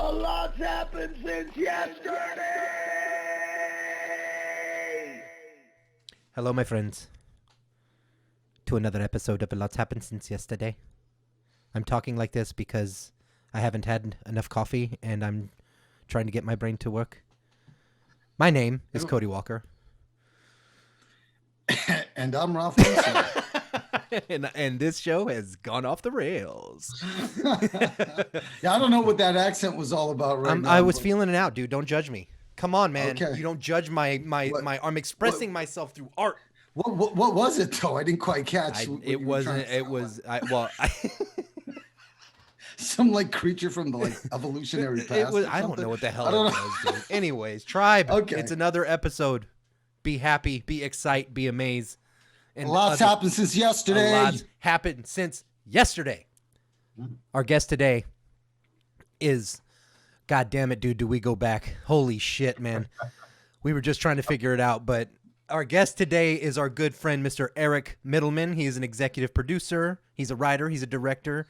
A lot's happened since yesterday! Hello, my friends, to another episode of A Lot's Happened Since Yesterday. I'm talking like this because I haven't had enough coffee and I'm trying to get my brain to work. My name is Cody Walker. And I'm Ralph Wilson. and this show has gone off the rails. Yeah, I don't know what that accent was all about now. I was feeling it out, dude. Don't judge me. Come on, man. Okay. You don't judge my I'm expressing myself through art. What was it though? I didn't quite catch. Some like creature from the like evolutionary past. I don't know what the hell it was, dude. Anyways, Tribe. Okay. It's another episode. Be happy, be excite, be amazed. And lots happened since yesterday. Lots happened since yesterday. Our guest today is, God damn it, dude, do we go back? Holy shit, man. We were just trying to figure it out, but our guest today is our good friend, Mr. Eric Mittleman. He is an executive producer. He's a writer. He's a director.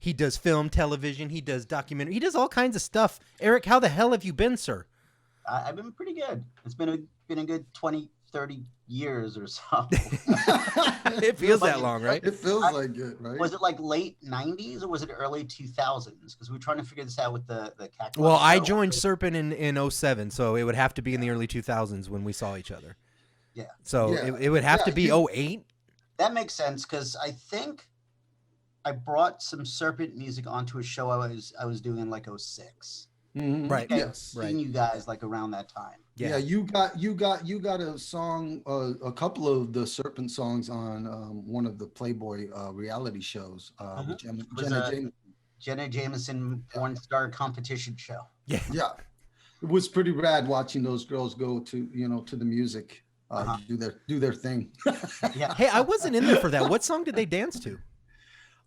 He does film, television. He does documentary. He does all kinds of stuff. Eric, how the hell have you been, sir? I've been pretty good. It's been a good 20, 30 years or so. It feels that long, right? It feels like it, right? Was it like late 90s or was it early 2000s? Because we were trying to figure this out with the cat. Well, I joined Serpent in 07, so it would have to be in the early 2000s when we saw each other. Yeah. So it would have to be 08. That makes sense because I think I brought some Serpent music onto a show I was doing in like 06. Mm-hmm. Right. Yes. Seeing you guys like around that time. Yeah. You got a song, a couple of the Serpent songs on one of the Playboy reality shows with Jenna Jameson porn star competition show. Yeah. Yeah. It was pretty rad watching those girls go to the music, do their thing. Yeah. Hey, I wasn't in there for that. What song did they dance to?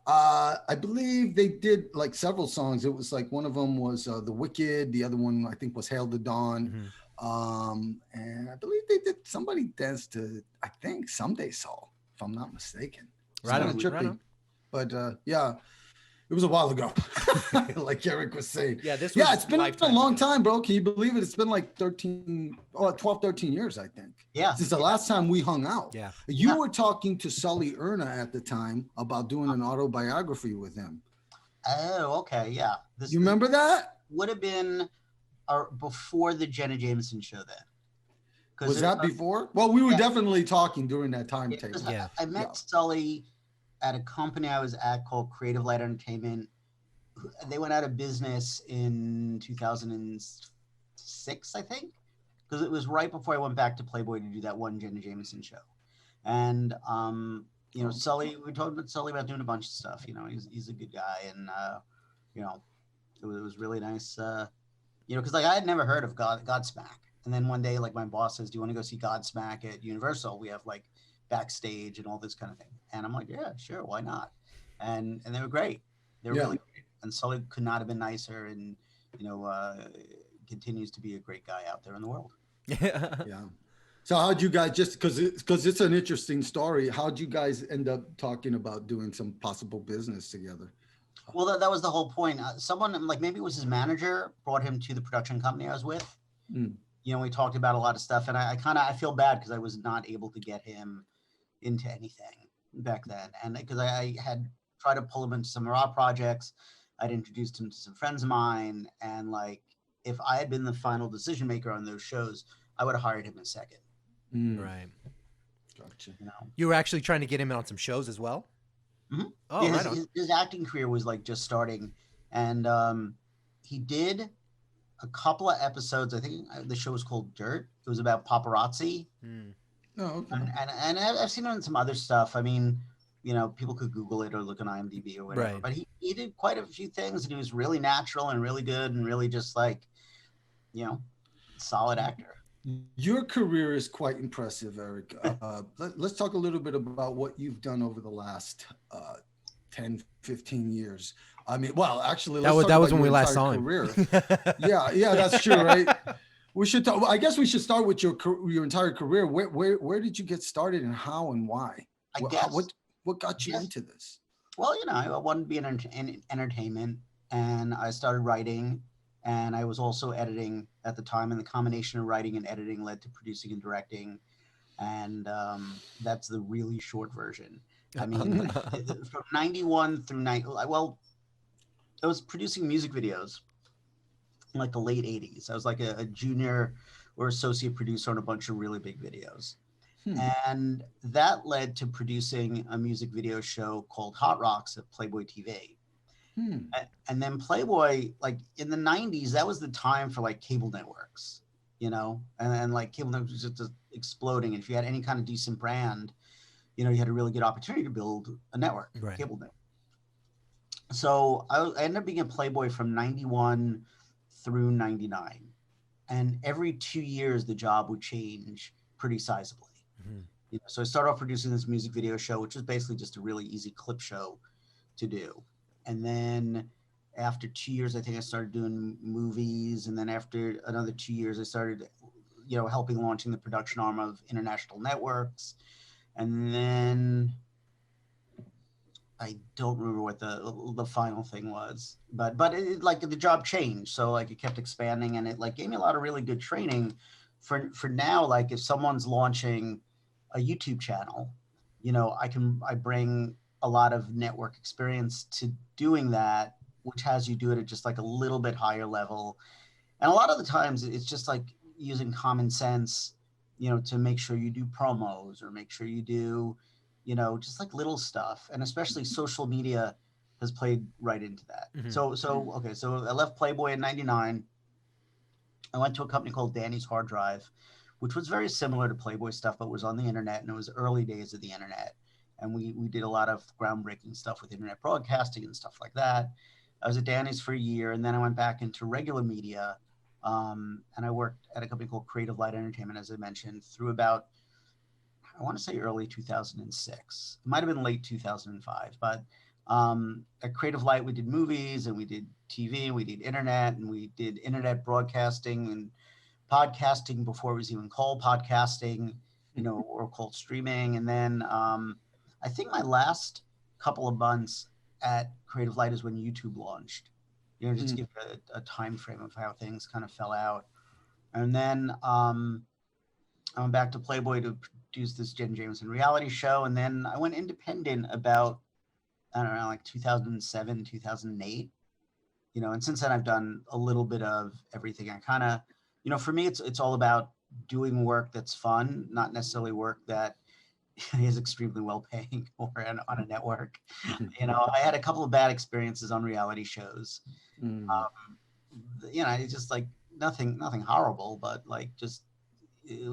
I believe they did like several songs. It was like one of them was The Wicked. The other one I think was Hail the Dawn. Mm-hmm. And I believe they did, somebody danced to, I think, Someday Soul, if I'm not mistaken. Right on. But yeah, it was a while ago, like Eric was saying. Yeah, it's been a long time, bro. Can you believe it? It's been like 12, 13 years, I think. Yeah. Since the last time we hung out. Yeah. You were talking to Sully Erna at the time about doing an autobiography with him. Oh, okay. Yeah. You remember that? Would have been before the Jenna Jameson show then. Was that before? Well, we were definitely talking during that time. Yeah. I met Sully at a company I was at called Creative Light Entertainment. They went out of business in 2006, I think, because it was right before I went back to Playboy to do that one Jenna Jameson show. And, Sully, we talked about Sully about doing a bunch of stuff. He's a good guy. And, it was really nice, because like I had never heard of Godsmack. And then one day, like my boss says, do you want to go see Godsmack at Universal? We have like backstage and all this kind of thing. And I'm like, yeah, sure, why not? And they were great. They were really great. And Sully could not have been nicer, and continues to be a great guy out there in the world. Yeah. So how'd you guys, just because it's an interesting story, how'd you guys end up talking about doing some possible business together? Well, that was the whole point. Someone, like maybe it was his manager, brought him to the production company I was with. We talked about a lot of stuff, and I feel bad because I was not able to get him into anything back then, and because I had tried to pull him into some raw projects. I'd introduced him to some friends of mine, and like if I had been the final decision maker on those shows, I would have hired him in second. Right. Gotcha. You were actually trying to get him on some shows as well? Mm-hmm. Oh, yeah, his acting career was like just starting, and he did a couple of episodes. I think the show was called Dirt. It was about paparazzi. Oh, okay. And I've seen him in some other stuff. I mean, people could Google it or look on IMDb or whatever. Right. But he did quite a few things, and he was really natural and really good and really just like, solid actor. Your career is quite impressive, Eric. Let's talk a little bit about what you've done over the last 10, 15 years. I mean, well, actually, that was when we last saw him. Yeah, that's true, right? We should talk. I guess we should start with your entire career. Where did you get started, and how and why? What got you into this? Well, I wanted to be in entertainment, and I started writing and I was also editing at the time, and the combination of writing and editing led to producing and directing. And that's the really short version. I mean, from 91 through 90, well, I was producing music videos in like the late 80s. I was like a junior or associate producer on a bunch of really big videos. And that led to producing a music video show called Hot Rocks at Playboy TV. And then Playboy, like in the 90s, that was the time for like cable networks, you know, and like cable networks was just exploding. And if you had any kind of decent brand, you know, you had a really good opportunity to build a network, cable network. So I ended up being a Playboy from 91 through 99. And every 2 years, the job would change pretty sizably. You know, so I started off producing this music video show, which was basically just a really easy clip show to do. And then after 2 years, I think I started doing movies. And then after another 2 years, I started, you know, helping launching the production arm of international networks. And then I don't remember what the final thing was, but it, like the job changed. So like it kept expanding, and it like gave me a lot of really good training for now. Like if someone's launching a YouTube channel, you know, I bring a lot of network experience to doing that, which has you do it at just like a little bit higher level. And a lot of the times it's just like using common sense, you know, to make sure you do promos or make sure you do, you know, just like little stuff. And especially social media has played right into that. So I left Playboy in 99. I went to a company called Danny's Hard Drive, which was very similar to Playboy stuff, but was on the internet, and it was early days of the internet. And we did a lot of groundbreaking stuff with internet broadcasting and stuff like that. I was at Danny's for a year, and then I went back into regular media. And I worked at a company called Creative Light Entertainment, as I mentioned, through about, I want to say early 2006. It might have been late 2005, but at Creative Light, we did movies and we did TV and we did internet and we did internet broadcasting and podcasting before it was even called podcasting, you know, or called streaming. And then I think my last couple of months at Creative Light is when YouTube launched, you know, just to give a time frame of how things kind of fell out. And then I went back to Playboy to produce this Jen Jameson reality show. And then I went independent about, I don't know, like 2007, 2008, you know, and since then I've done a little bit of everything. I kind of, you know, for me, it's all about doing work that's fun, not necessarily work that is extremely well paying or on a network. You know, I had a couple of bad experiences on reality shows. You know, it's just like nothing horrible, but like just, it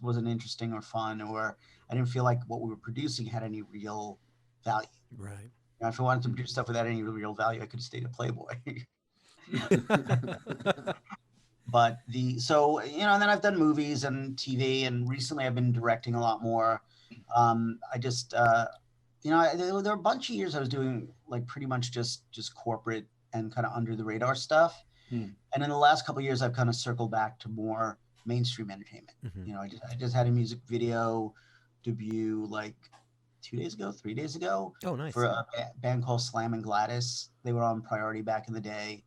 wasn't interesting or fun, or I didn't feel like what we were producing had any real value. Right. You know, if I wanted to produce stuff without any real value, I could have stayed at Playboy. But so, you know, and then I've done movies and TV, and recently I've been directing a lot more. I just, you know, there were a bunch of years I was doing like pretty much just corporate and kind of under the radar stuff. And in the last couple of years, I've kind of circled back to more mainstream entertainment. You know, I just had a music video debut like 3 days ago. Oh, nice. For a band called Slammin Gladys. They were on Priority back in the day.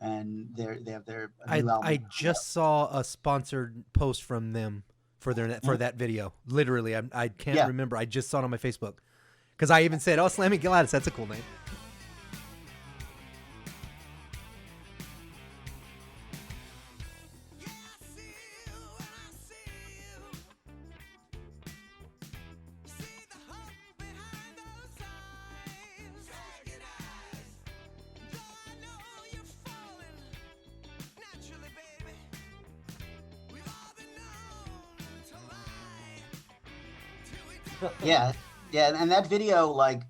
And they have their new album. I just saw a sponsored post from them for that video. Literally, I can't remember. I just saw it on my Facebook because I even said, "Oh, Slammin Gladys, that's a cool name." Yeah, and that video, like,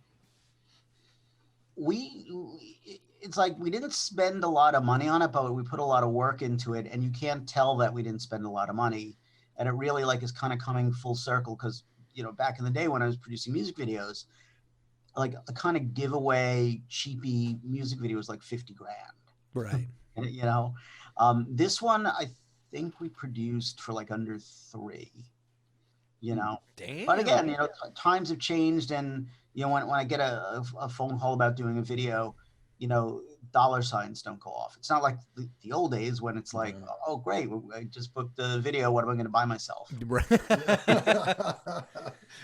it's like we didn't spend a lot of money on it, but we put a lot of work into it, and you can't tell that we didn't spend a lot of money. And it really like is kind of coming full circle because, you know, back in the day when I was producing music videos, like a kind of giveaway cheapy music video was like 50 grand. Right. You know, this one I think we produced for like under 3. You know, damn. But again, you know, times have changed, and you know, when I get a phone call about doing a video, you know, dollar signs don't go off. It's not like the old days when it's like, oh, great, I just booked the video. What am I going to buy myself? Right.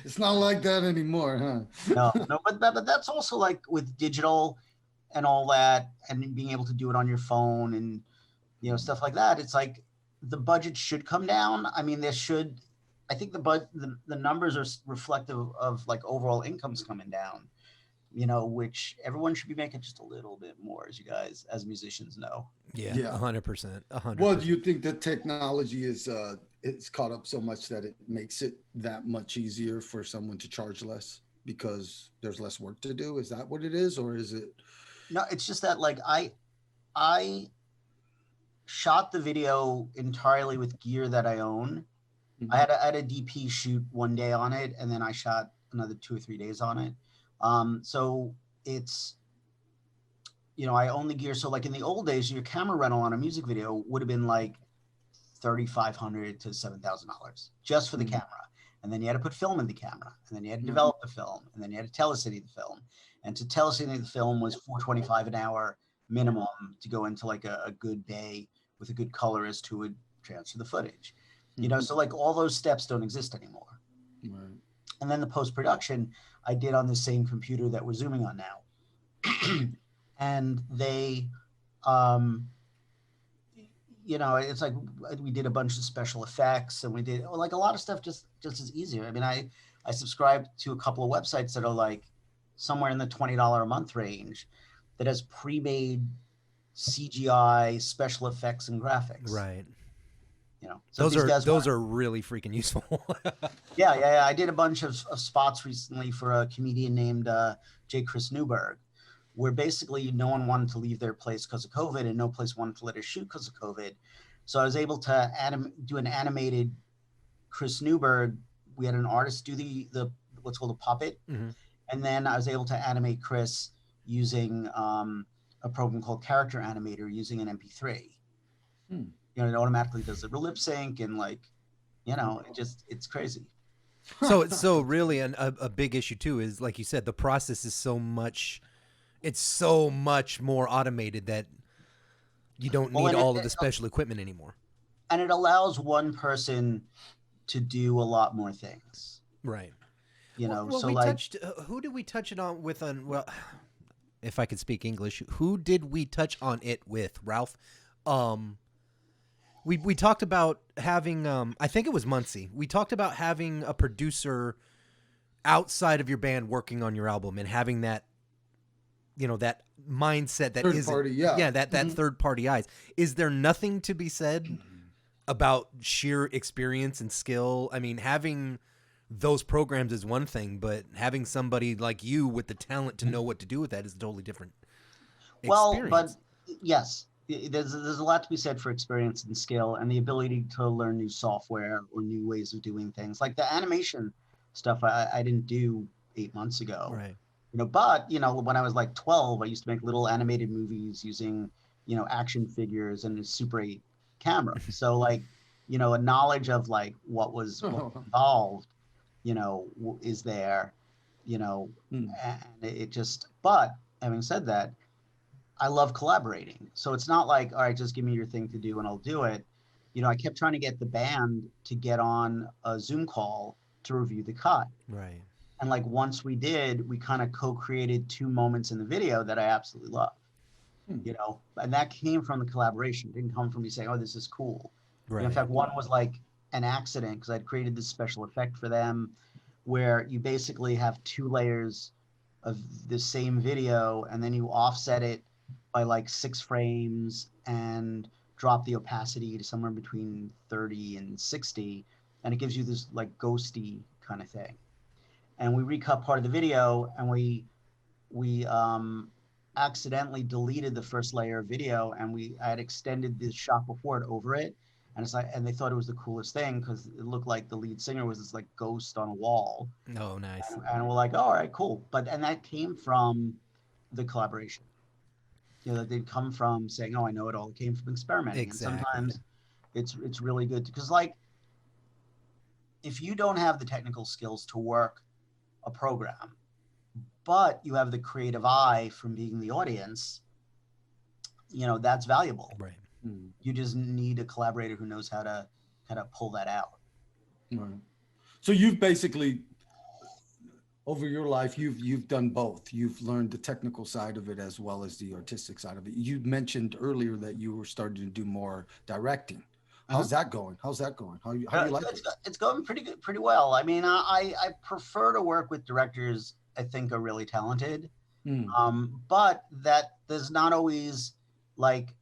It's not like that anymore, huh? No, but that's also like with digital and all that, and being able to do it on your phone and, you know, stuff like that. It's like the budget should come down. I mean, I think the numbers are reflective of like overall incomes coming down, you know, which everyone should be making just a little bit more, as you guys, as musicians know. Yeah, Yeah. 100%. 100%. Well, do you think that technology is it's caught up so much that it makes it that much easier for someone to charge less because there's less work to do? Is that what it is, or is it? No, it's just that like I shot the video entirely with gear that I own. Mhm. I had a DP shoot one day on it, and then I shot another 2 or 3 days on it. So it's, you know, I own the gear. So like in the old days, your camera rental on a music video would have been like $3,500 to $7,000 just for the Mhm. camera. And then you had to put film in the camera, and then you had to Mhm. develop the film, and then you had to telecine the film. And to telecine the film was $425 an hour minimum to go into like a good bay with a good colorist who would transfer the footage. You know, Mhm. so like all those steps don't exist anymore. Right. And then the post-production I did on the same computer that we're zooming on now. And they, you know, it's like we did a bunch of special effects, and we did like a lot of stuff just as easier. I mean, I subscribe to a couple of websites that are like somewhere in the $20 a month range that has pre-made CGI special effects and graphics. Right. You know, so those are really freaking useful. Yeah. I did a bunch of spots recently for a comedian named J. Chris Newberg, where basically no one wanted to leave their place because of COVID, and no place wanted to let us shoot because of COVID. So I was able to do an animated Chris Newberg. We had an artist do the what's called a puppet, Mhm. and then I was able to animate Chris using a program called Character Animator using an MP3. You know, it automatically does the lip sync, and like, you know, it's crazy. So really a big issue too is, like you said, the process is so much more automated that you don't need all of the special equipment anymore. And it allows one person to do a lot more things. Right. You know, well, so we like touched who did we touch it on with well, if I could speak English, who did we touch on it with, Ralph? We talked about having I think it was Muncie. We talked about having a producer outside of your band working on your album and having that, you know, that mindset that Third isn't party, yeah. that third party eyes. Is there nothing to be said about sheer experience and skill? I mean, having those programs is one thing, but having somebody like you with the talent to know what to do with that is a totally different experience. but yes, there's a lot to be said for experience and skill and the ability to learn new software or new ways of doing things. Like the animation stuff I didn't do 8 months ago. Right. You know, but you know, when I was like 12, I used to make little animated movies using, you know, action figures and a Super 8 camera. So like, you know, a knowledge of like what was involved, you know, is there, you know, and it just, but having said that, I love collaborating. So it's not like, all right, just give me your thing to do and I'll do it. You know, I kept trying to get the band to get on a Zoom call to review the cut. Right. And like once we did, we kind of co-created 2 moments in the video that I absolutely love. You know, and that came from the collaboration. It didn't come from me saying, oh, this is cool. Right. In fact, one was like an accident because I'd created this special effect for them where you basically have 2 layers of the same video and then you offset it by like 6 frames and drop the opacity to somewhere between 30 and 60. And it gives you this like ghosty kind of thing. And we recut part of the video and we accidentally deleted the first layer of video and I had extended the shot before it over it. And it's like, and they thought it was the coolest thing because it looked like the lead singer was this like ghost on a wall. Oh, nice. And we're like, all right, cool. And that came from the collaboration. You know, that did come from saying, oh, I know it all. It came from experimenting. Exactly. And sometimes it's really good because like, if you don't have the technical skills to work a program, but you have the creative eye from being the audience, that's valuable. Right. You just need a collaborator who knows how to pull that out. Right. So you've basically, over your life, you've done both. You've learned the technical side of it as well as the artistic side of it. You mentioned earlier that you were starting to do more directing. How's that going? How do you like it? It's going pretty good, pretty well. I mean, I prefer to work with directors I think are really talented. But that does not always, like,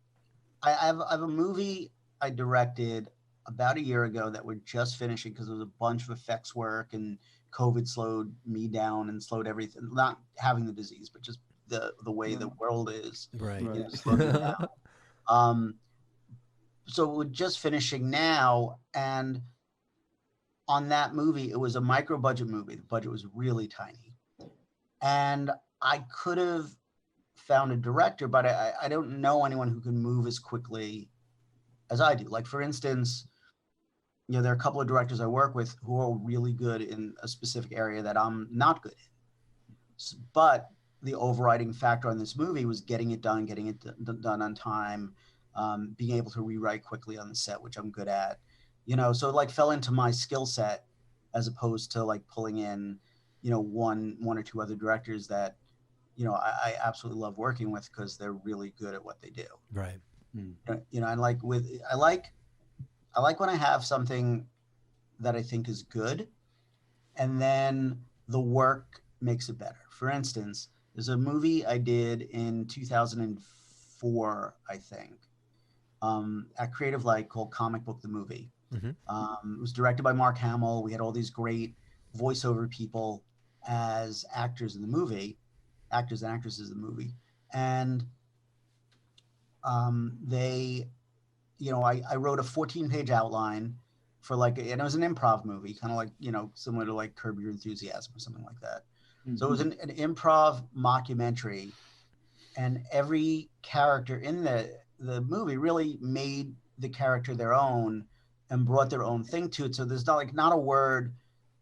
I have a movie I directed about a year ago that we're just finishing because there was a bunch of effects work and COVID slowed me down and slowed everything. Not having the disease, but just the way the world is. Right. Slowed me down. So we're just finishing now, and on that movie, it was a micro budget movie. The budget was really tiny, and I could have found a director, but I don't know anyone who can move as quickly as I do. Like, for instance, there are a couple of directors I work with who are really good in a specific area that I'm not good in. But the overriding factor on this movie was getting it done done on time, being able to rewrite quickly on the set, which I'm good at. So it, like, fell into my skill set as opposed to, like, pulling in, one or two other directors that, I absolutely love working with because they're really good at what they do. Right. And like I like when I have something that I think is good, and then the work makes it better. For instance, there's a movie I did in 2004, I think, at Creative Light called Comic Book the Movie. It was directed by Mark Hamill. We had all these great voiceover people as actors in the movie, actors and actresses in the movie. And they, I wrote a 14-page outline for, like, and it was an improv movie, kind of like, similar to, like, Curb Your Enthusiasm or something like that. So it was an improv mockumentary, and every character in the movie really made the character their own and brought their own thing to it. So there's not a word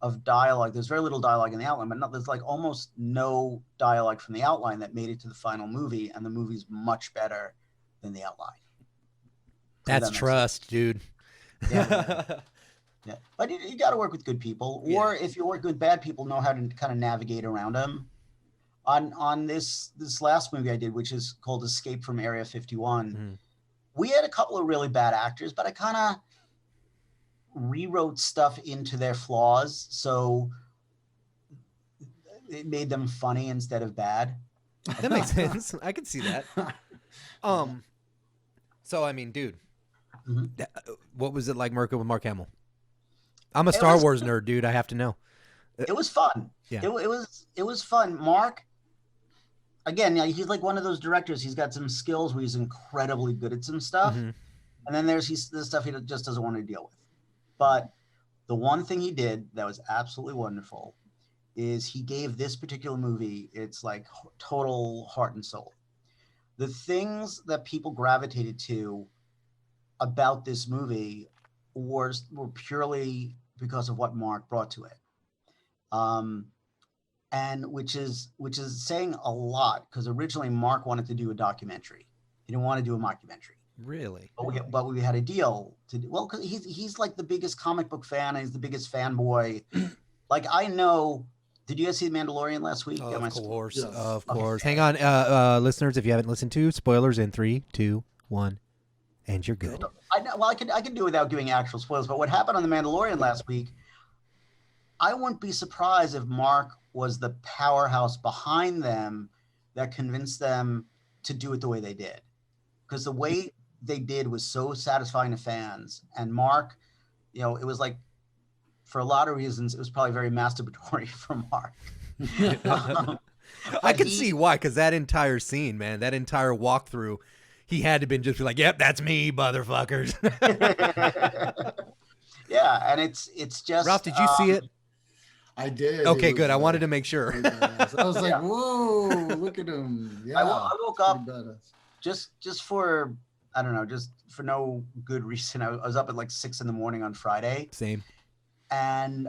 of dialogue. There's very little dialogue in the outline, but there's like almost no dialogue from the outline that made it to the final movie, and the movie's much better than the outline. That's trust, dude. Yeah. Yeah. But you got to work with good people, or if you work with bad people, know how to kind of navigate around them. On this last movie I did, which is called Escape from Area 51, we had a couple of really bad actors, but I kind of rewrote stuff into their flaws, so it made them funny instead of bad. That makes sense. I can see that. So I mean, dude, what was it like working with Mark Hamill? I'm a Star Wars nerd, dude. I have to know. It was fun. Yeah. It was fun. Mark, again, he's like one of those directors. He's got some skills where he's incredibly good at some stuff, and then there's the stuff he just doesn't want to deal with. But the one thing he did that was absolutely wonderful is he gave this particular movie its, like, total heart and soul. The things that people gravitated to about this movie were purely because of what Mark brought to it. And which is saying a lot, because originally Mark wanted to do a documentary. He didn't want to do a mockumentary. Really? But we had a deal to do, well, because he's like the biggest comic book fan, and he's the biggest fanboy. Like, I know. Did you guys see The Mandalorian last week? Of course, yes. Of course. Okay. Hang on, listeners, if you haven't listened to, spoilers in 3, 2, 1, and you're good. I know. Well, I can do without giving actual spoilers. But what happened on The Mandalorian last week? I wouldn't be surprised if Mark was the powerhouse behind them that convinced them to do it the way they did, because the way they did was so satisfying to fans. And Mark, it was like, for a lot of reasons, it was probably very masturbatory for Mark. I can see why, because that entire scene, man, that entire walkthrough, he had to been just like, "Yep, that's me, motherfuckers." Yeah, and it's just. Ralph, did you see it? I did. Okay, good. I wanted to make sure. I was like, "Whoa, look at him!" Yeah, I woke up just for, I don't know, just for no good reason. I was up at like 6 a.m. on Friday. Same. And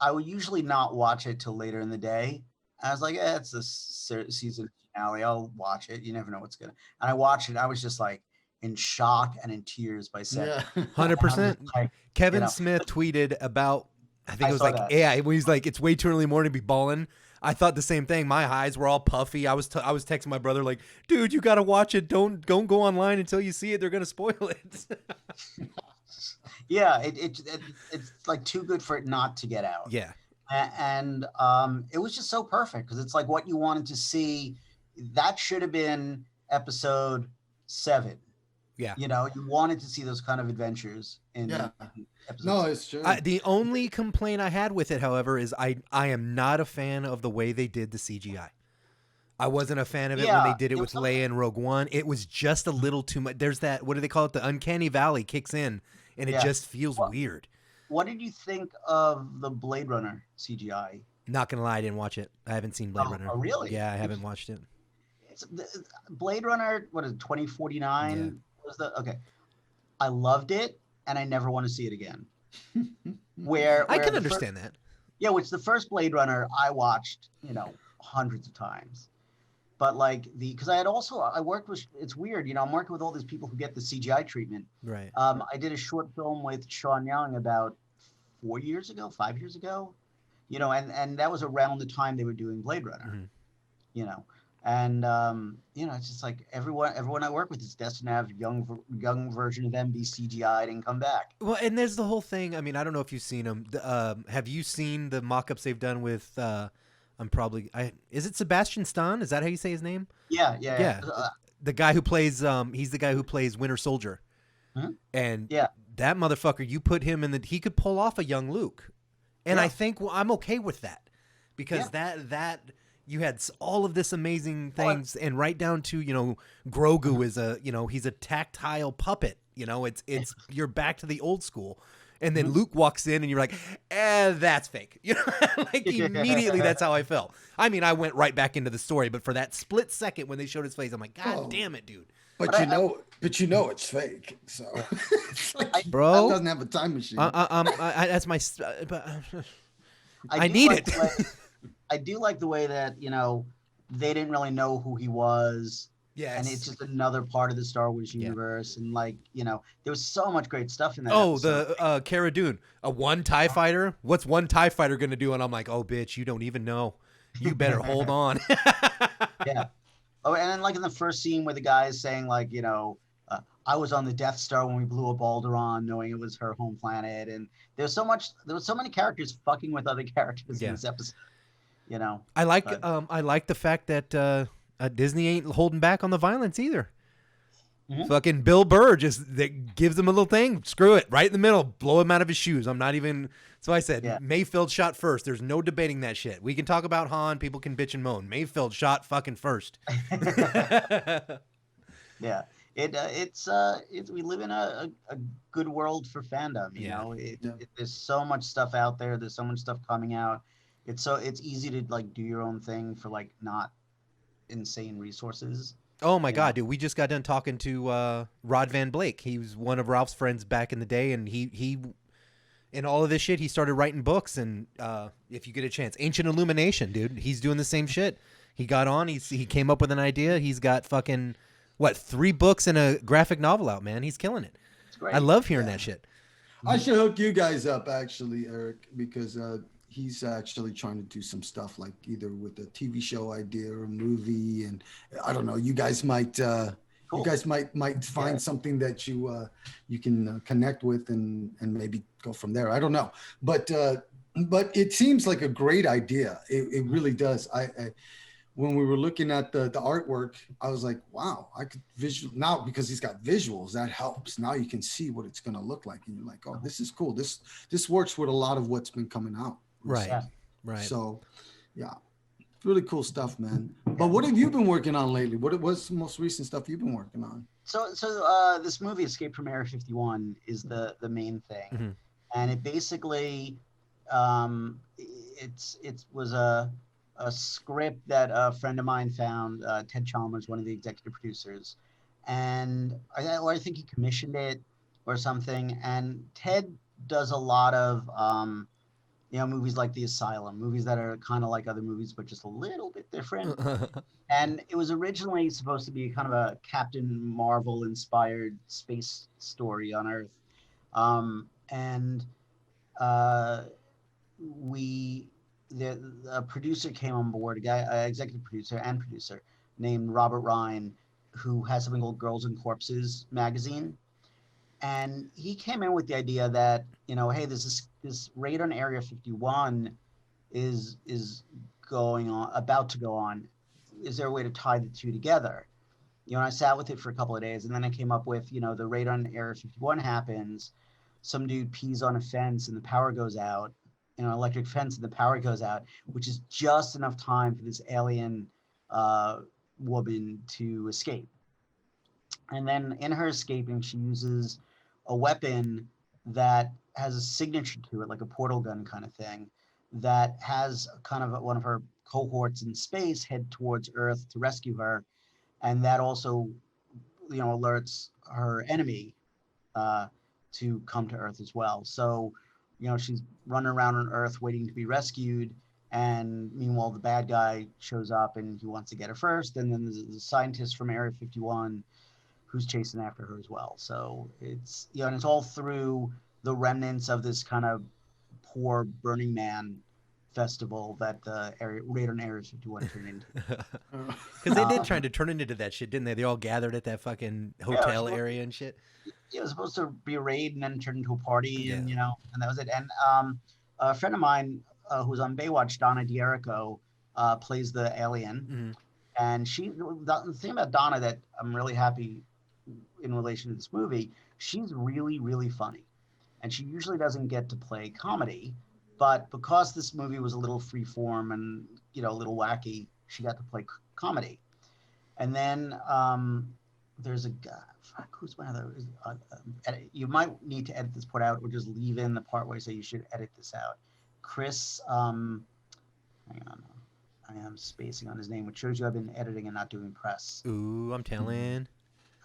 I would usually not watch it till later in the day. I was like, yeah, it's this season finale. I'll watch it. You never know what's gonna. And I watched it. I was just like in shock and in tears by second. Yeah. 100%. Like, Kevin you know, Smith tweeted about, I think I it was saw like, that. yeah, when he's like, it's way too early in the morning to be balling. I thought the same thing. My eyes were all puffy. I was texting my brother like, dude, you got to watch it. Don't go online until you see it. They're going to spoil it. Yeah, it's like too good for it not to get out. Yeah. And it was just so perfect because it's like what you wanted to see. That should have been episode 7. Yeah. You know, you wanted to see those kind of adventures in episode No, 7. it's true. The only complaint I had with it, however, is I am not a fan of the way they did the CGI. I wasn't a fan of it when they did it with Leia and Rogue One. It was just a little too much. There's that, what do they call it? The uncanny valley kicks in, and it just feels weird. What did you think of the Blade Runner CGI? Not gonna lie, I didn't watch it. I haven't seen Blade Runner. Oh, really? Yeah, I haven't watched it. It's Blade Runner. What is it? 2049? Was the okay? I loved it, and I never want to see it again. Where I can understand that. Yeah, which the first Blade Runner I watched, hundreds of times. But like because I worked with, it's weird, I'm working with all these people who get the CGI treatment. Right. I did a short film with Sean Young about 5 years ago, and that was around the time they were doing Blade Runner, and it's just like everyone I work with is destined to have young version of them be CGI'd and come back. Well, and there's the whole thing. I mean, I don't know if you've seen them. Have you seen the mock-ups they've done with? Is it Sebastian Stan? Is that how you say his name? Yeah. The guy who plays he's the guy who plays Winter Soldier. Mm-hmm. And that motherfucker, you put him in he could pull off a young Luke. And I think I'm okay with that. Because that you had all of this amazing things, and right down to, Grogu is he's a tactile puppet. It's you're back to the old school. And then Luke walks in, and you're like, that's fake. Like immediately, that's how I felt. I mean, I went right back into the story, but for that split second when they showed his face, I'm like, God damn it, dude. But it's fake. So, it's like, bro, doesn't have a time machine. That's my. I need it. I do like the way that they didn't really know who he was. Yes. And it's just another part of the Star Wars universe. And there was so much great stuff in that. The Cara Dune, one TIE fighter. What's one TIE fighter going to do? And I'm like, oh, bitch, you don't even know. You better hold on. Yeah. Oh, and then in the first scene where the guy is saying I was on the Death Star when we blew up Alderaan, knowing it was her home planet. And there was so many characters fucking with other characters in this episode. I like the fact that Disney ain't holding back on the violence either. Mm-hmm. Fucking Bill Burr that gives him a little thing. Screw it, right in the middle, blow him out of his shoes. I'm not even. So I said Mayfield shot first. There's no debating that shit. We can talk about Han. People can bitch and moan. Mayfield shot fucking first. Yeah, it's we live in a good world for fandom. There's so much stuff out there. There's so much stuff coming out. It's easy to do your own thing for not insane resources. Oh my God, dude! We just got done talking to Rod Van Blake. He was one of Ralph's friends back in the day, and he in all of this shit, he started writing books. And if you get a chance, Ancient Illumination, dude, he's doing the same shit. He got on. He came up with an idea. He's got fucking 3 books and a graphic novel out, man. He's killing it. It's great. I love hearing that shit. I should hook you guys up, actually, Eric, because he's actually trying to do some stuff either with a TV show idea or a movie, and I don't know. You guys might find something that you can connect with and maybe go from there. I don't know, but it seems like a great idea. It really does. I when we were looking at the artwork, I was like, wow, I could visual now because he's got visuals. That helps. Now you can see what it's going to look like, and you're like, oh, this is cool. This works with a lot of what's been coming out. Right. Yeah. Right. So, yeah, really cool stuff, man. But what have you been working on lately? What's the most recent stuff you've been working on? So this movie, Escape from Area 51, is the main thing, and it basically, it was a script that a friend of mine found. Ted Chalmers, one of the executive producers, and I think he commissioned it or something. And Ted does a lot of movies like The Asylum, movies that are kind of like other movies, but just a little bit different. And it was originally supposed to be kind of a Captain Marvel inspired space story on Earth. And a producer came on board, executive producer and producer named Robert Ryan, who has something called Girls and Corpses magazine. And he came in with the idea that, hey, this raid on Area 51 is about to go on. Is there a way to tie the two together? And I sat with it for a couple of days, and then I came up with, the raid on Area 51 happens. Some dude pees on a fence and the power goes out, electric fence, and the power goes out, which is just enough time for this alien woman to escape. And then in her escaping, she uses a weapon that has a signature to it, like a portal gun kind of thing, that has kind of one of her cohorts in space head towards Earth to rescue her. And that also, alerts her enemy to come to Earth as well. So, she's running around on Earth waiting to be rescued. And meanwhile, the bad guy shows up and he wants to get her first. And then there's a scientist from Area 51 who's chasing after her as well. So it's, and it's all through the remnants of this kind of poor Burning Man festival that the raid on Area 51 turned into. Because they did try to turn it into that shit, didn't they? They all gathered at that fucking hotel area and shit. It was supposed to be a raid and then turn into a party, and and that was it. And a friend of mine who's on Baywatch, Donna D'Erico, plays the alien. And the thing about Donna that I'm really happy in relation to this movie, she's really, really funny. And she usually doesn't get to play comedy, but because this movie was a little freeform and, a little wacky, she got to play comedy. And then there's a guy, who's one of those? You might need to edit this part out or just leave in the part where you say you should edit this out. Chris, hang on. I am spacing on his name, which shows you I've been editing and not doing press. Ooh, I'm telling.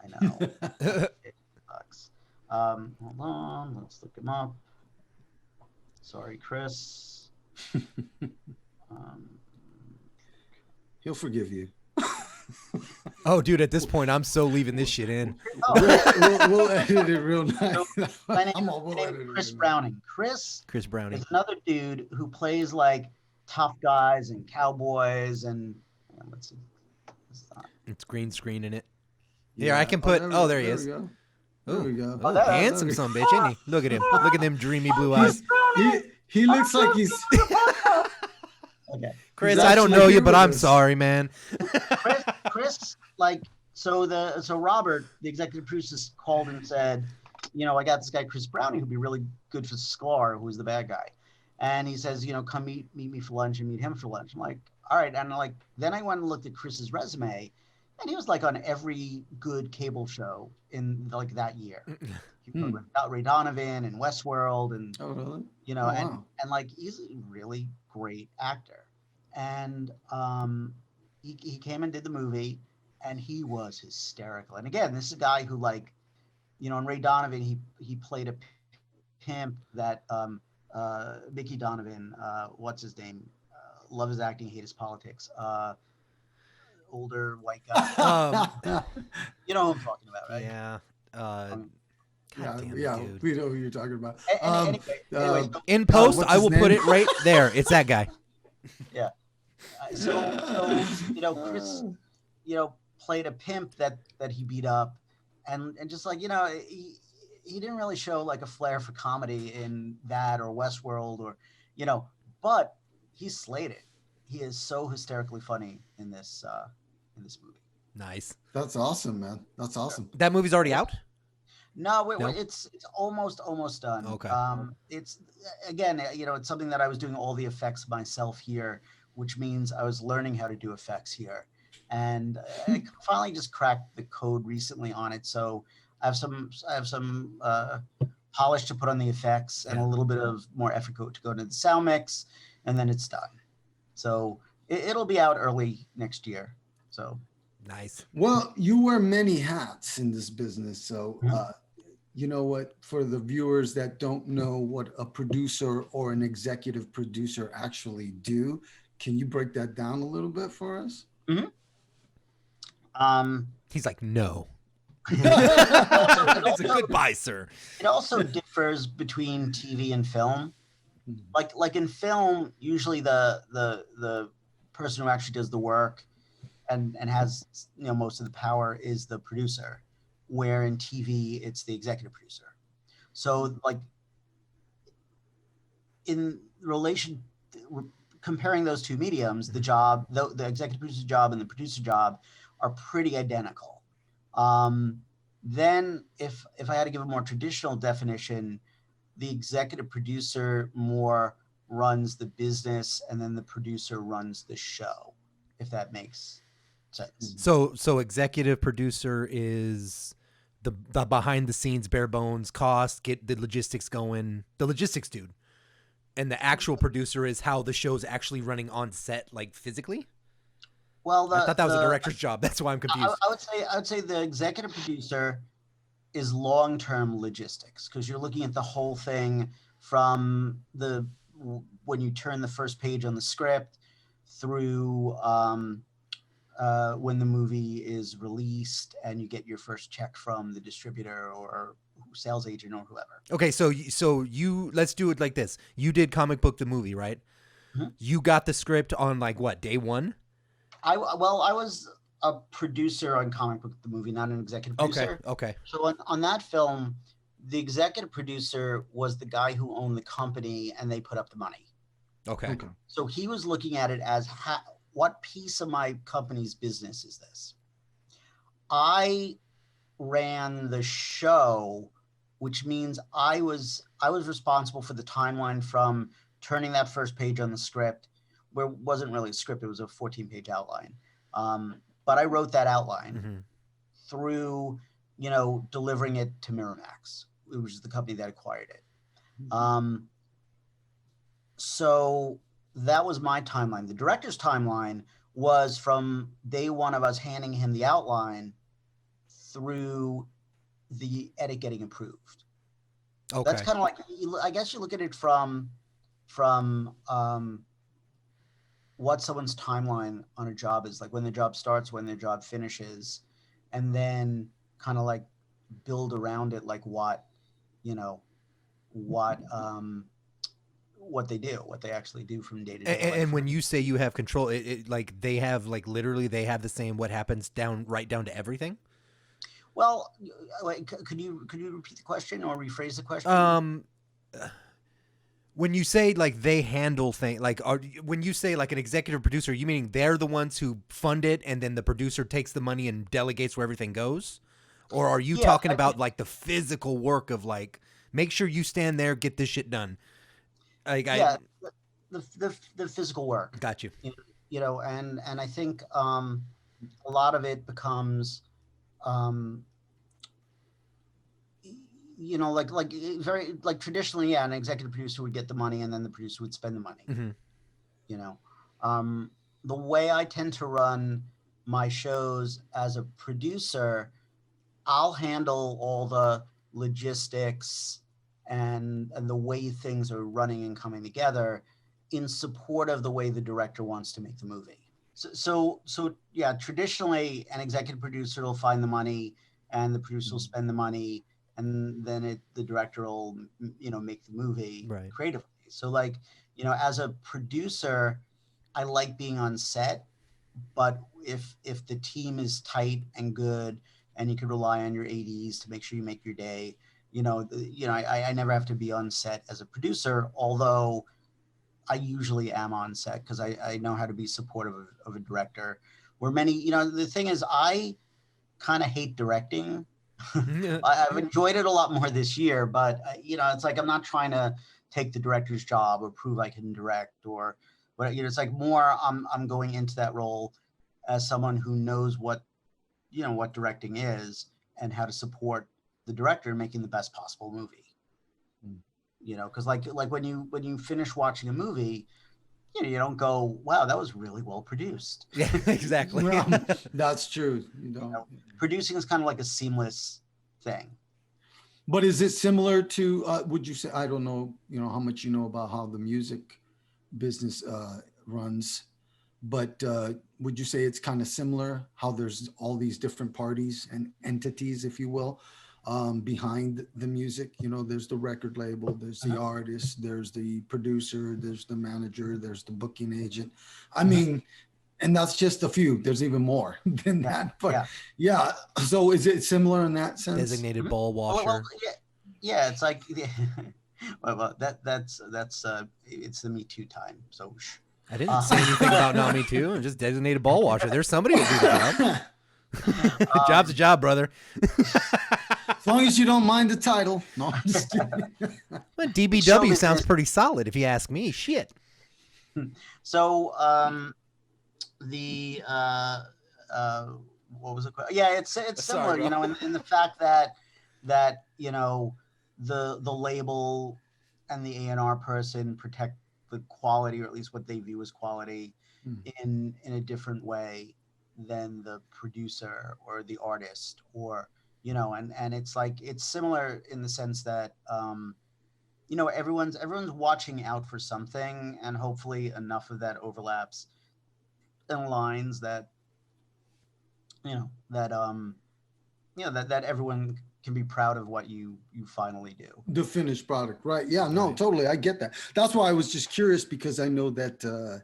I know. It sucks. Hold on, let's look him up. Sorry, Chris. He'll forgive you. Oh, dude, at this point, I'm so leaving this shit in. We'll edit it real nice. My name is Chris Browning. Chris Browning is another dude who plays like tough guys and cowboys and let's see. It's green screen in it. Here, I can put. There he is. There we go. Oh, handsome son bitch, isn't he? Look at him. Look at them dreamy blue eyes. He looks like he's. Okay. Chris, I don't know you, but I'm sorry, man. Chris, so Robert, the executive producer, called and said, I got this guy Chris Browning who'd be really good for Sklar, who's the bad guy, and he says, come meet me for lunch and meet him for lunch. I'm like, all right, and then I went and looked at Chris's resume, and he was like on every good cable show in that year. He was with Ray Donovan and Westworld, and and he's a really great actor. And he came and did the movie, and he was hysterical. And again, this is a guy who in Ray Donovan, he played a pimp that Mickey Donovan, what's his name? Love his acting, hate his politics. Older white guy. You know who I'm talking about, right? Yeah. Yeah, dude. we know who you're talking about. Anyway, in post, I will put it right there. It's that guy. Yeah. So Chris, played a pimp that he beat up, and just he didn't really show a flair for comedy in that or Westworld or, but he slayed it. He is so hysterically funny in this movie. Nice. That's awesome, man. That's awesome. That movie's already out? No, it's almost done. Okay. It's again, it's something that I was doing all the effects myself here, which means I was learning how to do effects here, and I finally just cracked the code recently on it. So I have some polish to put on the effects and a little bit of more effort to go into the sound mix, and then it's done. So it'll be out early next year. So nice. Well, you wear many hats in this business, so you know what, for the viewers that don't know what a producer or an executive producer actually do, can you break that down a little bit for us? Mm-hmm. He's like, no. It's a goodbye, sir. It also differs between TV and film. Like in film, usually the person who actually does the work and has, you know, most of the power is the producer, where in TV it's the executive producer. So like in relation, comparing those two mediums, the job, the executive producer's job and the producer job are pretty identical. Then if I had to give a more traditional definition, the executive producer more runs the business and then the producer runs the show, if that makes sense. So executive producer is the behind the scenes, bare bones cost, get the logistics going, the logistics dude. And the actual producer is how the show's actually running on set, like physically? Well, I thought that was a director's job. That's why I'm confused. I would say the executive producer is long-term logistics, because you're looking at the whole thing from when you turn the first page on the script through when the movie is released and you get your first check from the distributor or sales agent or whoever. Okay, so you let's do it like this. You did Comic Book the movie, right? Mm-hmm. You got the script on like what, day one? I was a producer on Comic Book the movie, not an executive producer. Okay. So on that film, the executive producer was the guy who owned the company and they put up the money. Okay. So he was looking at it as what piece of my company's business is this? I ran the show, which means I was responsible for the timeline from turning that first page on the script, where it wasn't really a script, it was a 14-page outline. But I wrote that outline through, you know, delivering it to Miramax, which is the company that acquired it. So that was my timeline. The director's timeline was from day one of us handing him the outline through the edit getting approved. Okay. That's kind of like, I guess you look at it from what someone's timeline on a job is, like when the job starts, when the job finishes, and then kind of like build around it, like what they do, what they actually do from day to day. And when you say you have control, it like they have like literally they have the same what happens right down to everything. Well, like, could you repeat the question or rephrase the question? When you say like they handle things, like when you say like an executive producer, you meaning they're the ones who fund it and then the producer takes the money and delegates where everything goes? Or are you talking about like the physical work of like, make sure you stand there, get this shit done? Like, the physical work. Got you. You know, and I think a lot of it becomes, you know, like very like traditionally, yeah, an executive producer would get the money and then the producer would spend the money. Mm-hmm. You know, the way I tend to run my shows as a producer, I'll handle all the logistics and the way things are running and coming together in support of the way the director wants to make the movie. So yeah, traditionally an executive producer will find the money and the producer will spend the money, and then the director will, you know, make the movie creatively. So like, you know, as a producer, I like being on set, but if the team is tight and good and you can rely on your ADs to make sure you make your day, I never have to be on set as a producer, although I usually am on set because I know how to be supportive of a director. Where many, you know, the thing is, I kind of hate directing. I've enjoyed it a lot more this year, but you know, it's like I'm not trying to take the director's job or prove I can direct or, but you know, it's like more I'm going into that role as someone who knows what directing is and how to support the director in making the best possible movie. You know, because like when you finish watching a movie, you know, you don't go, wow, that was really well produced. Yeah, exactly. That's true. Producing is kind of like a seamless thing. But is it similar to, would you say, I don't know, how much you know about how the music business runs, but would you say it's kind of similar, how there's all these different parties and entities, if you will, behind the music? There's the record label, there's the artist, there's the producer, there's the manager, there's the booking agent. I mean, and that's just a few. There's even more than that. But yeah. So is it similar in that sense? Designated ball washer. Well, yeah. It's like, well, that's it's the Me Too time. So I didn't say anything about not Me Too. I'm just designated ball washer. There's somebody who do the job. Job's a job, brother. As long as you don't mind the title. No, I'm just kidding. Well, DBW sounds pretty solid, if you ask me. Shit. So, what was it? Yeah, it's similar, in the fact that the label and the A&R person protect the quality, or at least what they view as quality, in a different way than the producer or the artist, or and it's like, it's similar in the sense that everyone's watching out for something, and hopefully enough of that overlaps and lines that that everyone can be proud of what you finally do. The finished product, right? Yeah, no, totally. I get that. That's why I was just curious, because I know that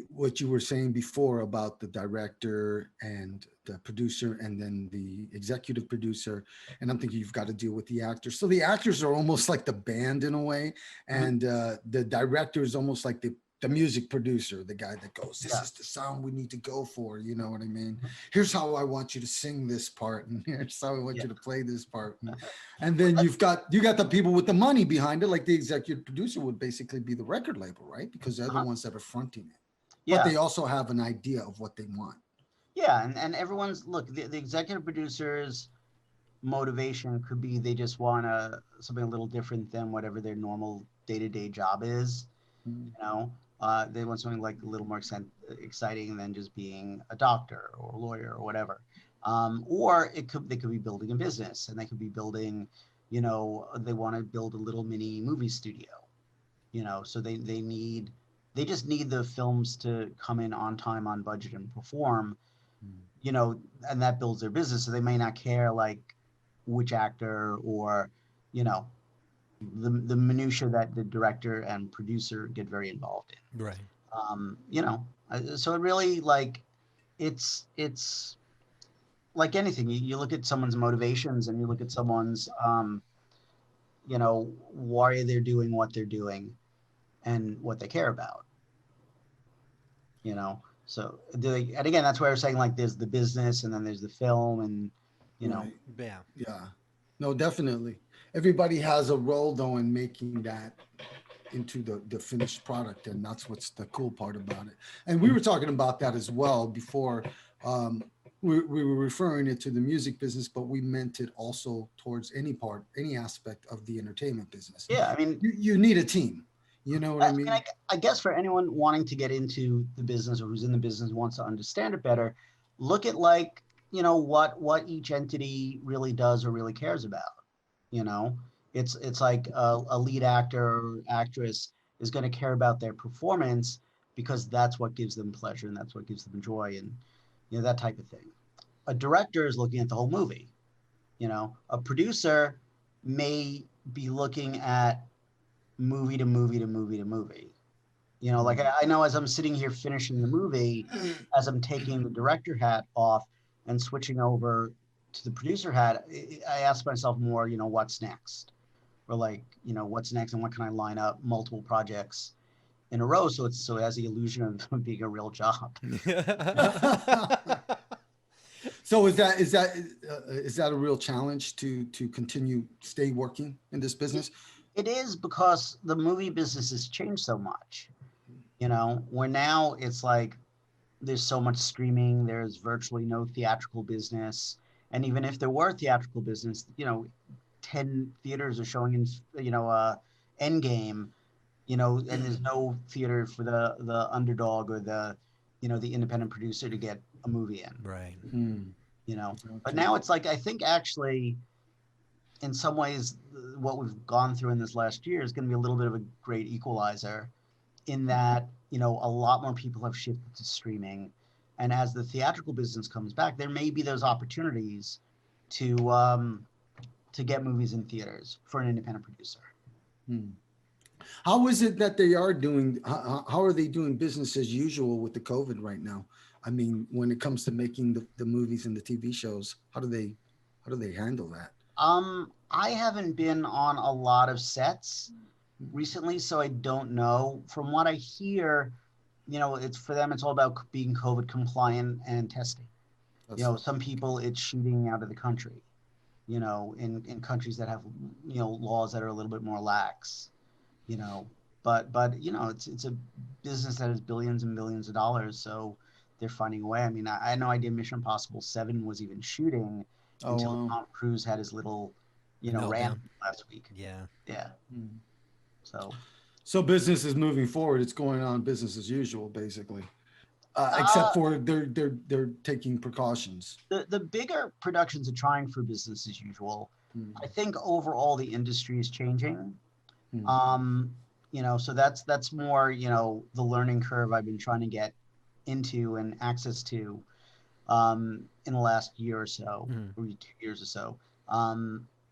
what you were saying before about the director and the producer and then the executive producer, and I'm thinking you've got to deal with the actors. So the actors are almost like the band in a way, and the director is almost like the music producer, the guy that goes, this is the sound we need to go for, you know what I mean? Here's how I want you to sing this part, and here's how I want you to play this part. And then you got the people with the money behind it, like the executive producer would basically be the record label, right? Because they're the ones that are fronting it. But they also have an idea of what they want. Yeah, and everyone's, look, the executive producer's motivation could be they just want something a little different than whatever their normal day-to-day job is, they want something like a little more exciting than just being a doctor or a lawyer or whatever. Or they could be building a business, and they could be building, they want to build a little mini movie studio, so they just need the films to come in on time, on budget, and perform, and that builds their business. So they may not care like which actor or, the minutia that the director and producer get very involved in. Right. So it really, like, it's like anything. You look at someone's motivations, and you look at someone's, why they're doing what they're doing and what they care about. So and again, that's why I was saying, like, there's the business, and then there's the film, and Right. Yeah. No, definitely. Everybody has a role though in making that into the finished product, and that's what's the cool part about it. And we were talking about that as well before. We were referring it to the music business, but we meant it also towards any aspect of the entertainment business. Yeah, I mean, you need a team. You know what I mean? I guess for anyone wanting to get into the business, or who's in the business, wants to understand it better, look at, like, what each entity really does or really cares about. It's like a lead actor or actress is going to care about their performance, because that's what gives them pleasure, and that's what gives them joy, and that type of thing. A director is looking at the whole movie. A producer may be looking at movie to movie to movie to movie. Like, I know, as I'm sitting here finishing the movie, as I'm taking the director hat off and switching over to the producer hat, I ask myself more, what's next? Or, like, what's next, and what can I line up multiple projects in a row, so it has the illusion of being a real job. So is that a real challenge to stay working in this business? It is, because the movie business has changed so much. Where now it's like there's so much streaming, there's virtually no theatrical business. And even if there were theatrical business, 10 theaters are showing in, Endgame, and there's no theater for the underdog or the independent producer to get a movie in. Right. But now it's like, I think actually in some ways, what we've gone through in this last year is going to be a little bit of a great equalizer, in that, you know, a lot more people have shifted to streaming, and as the theatrical business comes back, there may be those opportunities to get movies in theaters for an independent producer. How is it that they are doing? How are they doing business as usual with the COVID right now? I mean, when it comes to making the movies and the TV shows, how do they handle that? I haven't been on a lot of sets recently, so I don't know. From what I hear, you know, it's for them, it's all about being COVID compliant and testing. You know, some people, it's shooting out of the country, you know, in countries that have, you know, laws that are a little bit more lax, you know, but you know, it's a business that has billions and billions of dollars, so they're finding a way. I mean, I had no idea Mission Impossible 7 was even shooting until Tom Cruise had his little, you know, rant last week. Yeah. So business is moving forward. It's going on business as usual, basically, except for they're taking precautions. The bigger productions are trying for business as usual. I think overall the industry is changing. You know, so that's more, you know, the learning curve I've been trying to get into and access to in the last year or so, or 2 years or so.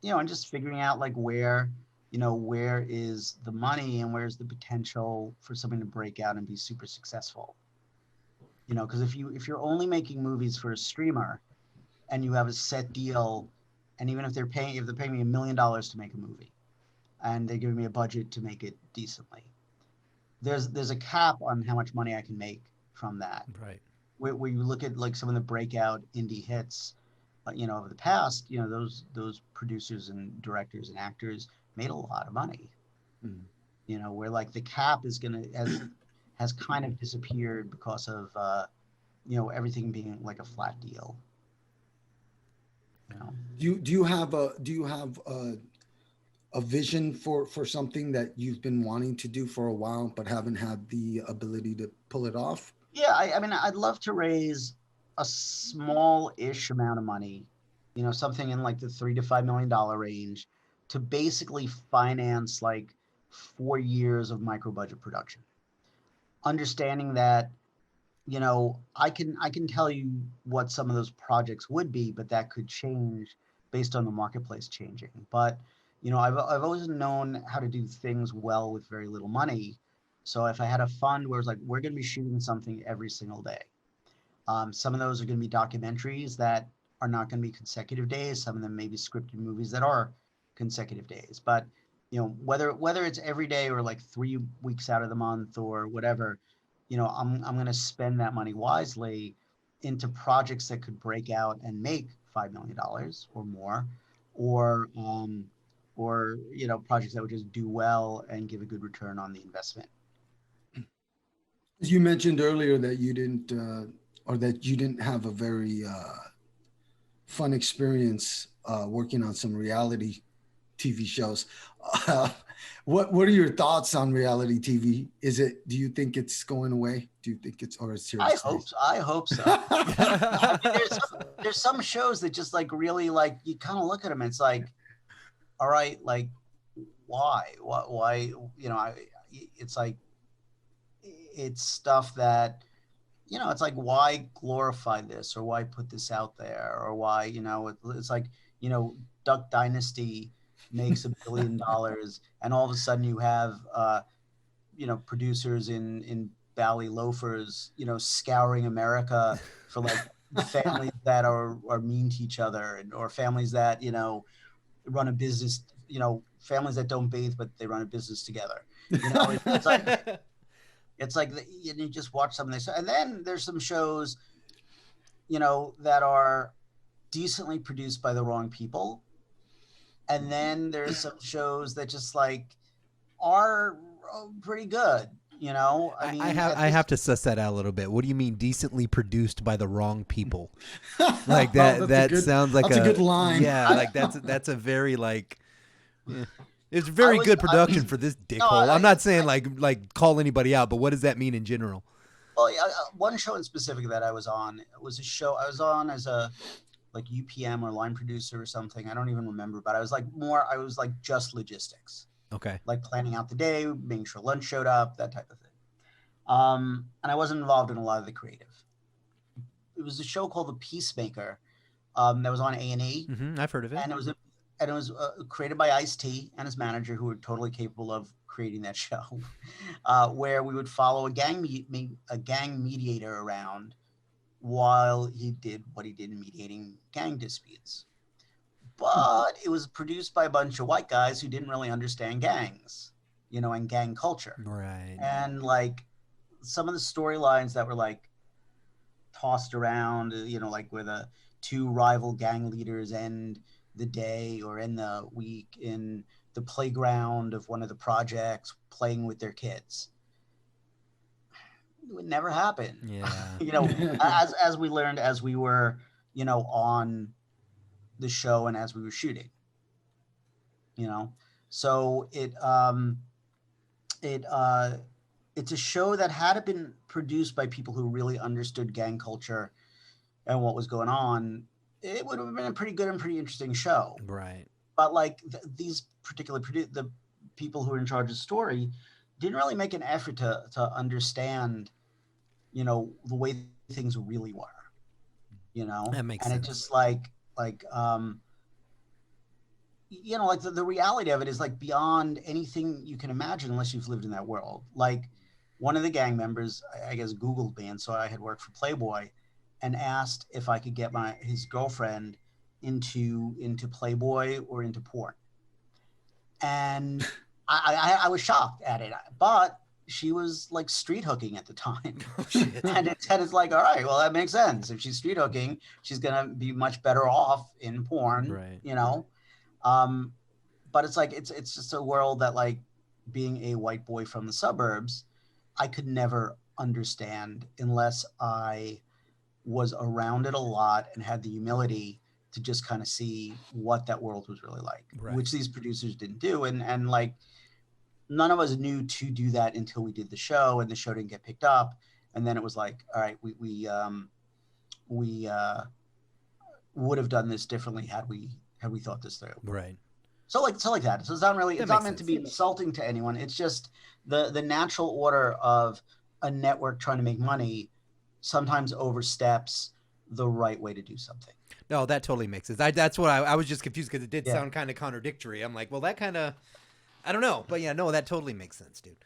You know, and just figuring out like where is the money and where's the potential for something to break out and be super successful. You know, because if you're only making movies for a streamer and you have a set deal, and even if they're paying me $1 million to make a movie, and they're giving me a budget to make it decently, there's a cap on how much money I can make from that. Right. Where you look at like some of the breakout indie hits, you know, of the past, you know, those producers and directors and actors made a lot of money. You know, where like the cap has kind of disappeared because of you know, everything being like a flat deal. You know, Do you have a vision for something that you've been wanting to do for a while but haven't had the ability to pull it off? Yeah, I mean, I'd love to raise a small-ish amount of money, you know, something in like the $3 to $5 million range, to basically finance like 4 years of micro budget production. Understanding that, you know, I can tell you what some of those projects would be, but that could change based on the marketplace changing. But, you know, I've always known how to do things well with very little money. So if I had a fund where it's like, we're going to be shooting something every single day. Some of those are going to be documentaries that are not going to be consecutive days. Some of them may be scripted movies that are consecutive days. But, you know, whether it's every day or like 3 weeks out of the month or whatever, you know, I'm going to spend that money wisely into projects that could break out and make $5 million or more, or you know, projects that would just do well and give a good return on the investment. You mentioned earlier that you didn't have a very fun experience working on some reality TV shows. What are your thoughts on reality TV? Do you think it's going away? Do you think it's here? I hope so. I mean, there's some shows that just like really, like, you kind of look at them and it's like, all right, like, why, you know, it's like, it's stuff that, you know, it's like, why glorify this, or why put this out there, or why, you know, it's like, you know, Duck Dynasty makes $1 billion and all of a sudden you have you know, producers in Bally loafers, you know, scouring America for like families that are mean to each other, or families that, you know, run a business, you know, families that don't bathe but they run a business together, you know. It's like you just watch some of this, and then there's some shows, you know, that are decently produced by the wrong people, and then there's some shows that just like are pretty good, you know. I mean, I have to suss that out a little bit. What do you mean decently produced by the wrong people? Like that sounds like a good line. Yeah, like that's a very like. Yeah. It's very good production for this dickhole. I'm not saying like call anybody out, but what does that mean in general? Well, one show in specific that I was on was a show I was on as a like UPM or line producer or something. I don't even remember, but I was like just logistics, Okay. like planning out the day, making sure lunch showed up, that type of thing. And I wasn't involved in a lot of the creative. It was a show called The Peacemaker that was on A&E. I've heard of it. And it was created by Ice-T and his manager, who were totally capable of creating that show, where we would follow a gang mediator around while he did what he did in mediating gang disputes. But it was produced by a bunch of white guys who didn't really understand gangs, and gang culture. Right. And like some of the storylines that were like tossed around, like where the two rival gang leaders end the day or end the week in the playground of one of the projects playing with their kids. It would never happen. Yeah. As we learned as we were, on the show and as we were shooting. So it's a show that had been produced by people who really understood gang culture and what was going on. It would have been a pretty good and pretty interesting show. Right. But like these particular the people who were in charge of the story didn't really make an effort to understand, the way things really were, That makes and sense. it just like the reality of it is like beyond anything you can imagine unless you've lived in that world. Like one of the gang members, I guess, Googled me and saw I had worked for Playboy and asked if I could get his girlfriend into Playboy or into porn. And I was shocked at it, but she was like street hooking at the time. Oh, shit. And it's like, all right, well, that makes sense. If she's street hooking, she's going to be much better off in porn, Right. But it's like, it's just a world that, like, being a white boy from the suburbs, I could never understand unless I was around it a lot and had the humility to just kind of see what that world was really like, Right. which these producers didn't do. And like, none of us knew to do that until we did the show, and the show didn't get picked up. And then it was like, all right, we would have done this differently had we thought this through. Right. So like that. So it's not really, it's not meant to be sense. insulting to anyone. It's just the natural order of a network trying to make money sometimes oversteps the right way to do something. No, that totally makes sense. That's what I was just confused because it did Yeah. sound kind of contradictory. I'm like, well, that kind of, I don't know. But yeah, no, that totally makes sense, dude.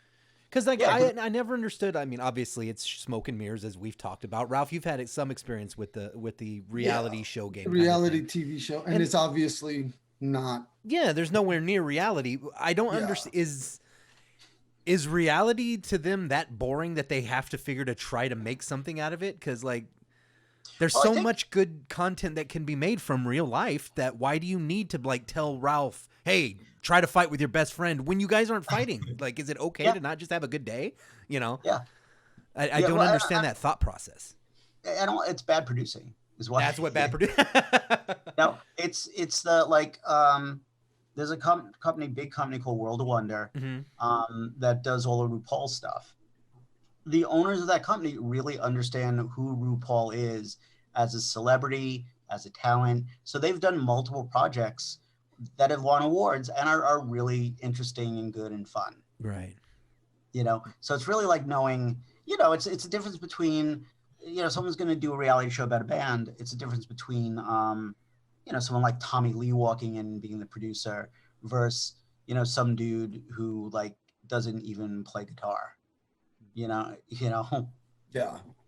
Because like Yeah, I never understood. I mean, obviously it's smoke and mirrors, as we've talked about. Ralph, you've had some experience with the reality show game. kind of reality thing. TV show, and And- it's obviously not. Yeah, there's nowhere near reality. I don't Yeah. understand. Is reality to them that boring that they have to figure to try to make something out of it? Because like, there's Well, I so think- much good content that can be made from real life that why do you need to like tell Ralph, hey, try to fight with your best friend when you guys aren't fighting? Like, is it okay Yeah. to not just have a good day? Yeah. I Yeah, don't well, understand that thought process. And it's bad producing is what. That's what bad produce. No, it's the like there's a big company called World of Wonder Mhm. that does all the RuPaul stuff. The owners of that company really understand who RuPaul is as a celebrity, as a talent. So they've done multiple projects that have won awards and are really interesting and good and fun. Right. So it's really like knowing, it's a difference between, someone's going to do a reality show about a band. It's a difference between, someone like Tommy Lee walking in and being the producer versus, some dude who like doesn't even play guitar, Yeah,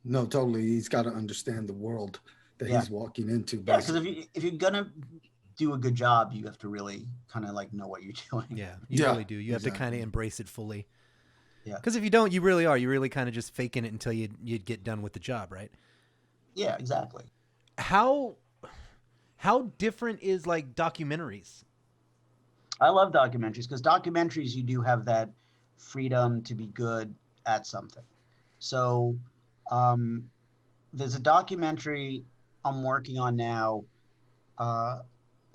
no, totally. He's got to understand the world that Yeah. he's walking into. Yeah, because if you're gonna do a good job, you have to really kind of like know what you're doing. Yeah, you Yeah, really do. You have to kind exactly. of embrace it fully. Yeah. Because if you don't, you really are. You're really kind of just faking it until you'd get done with the job, right? Yeah, exactly. How different is like documentaries? I love documentaries because documentaries, you do have that freedom to be good at something. So there's a documentary I'm working on now.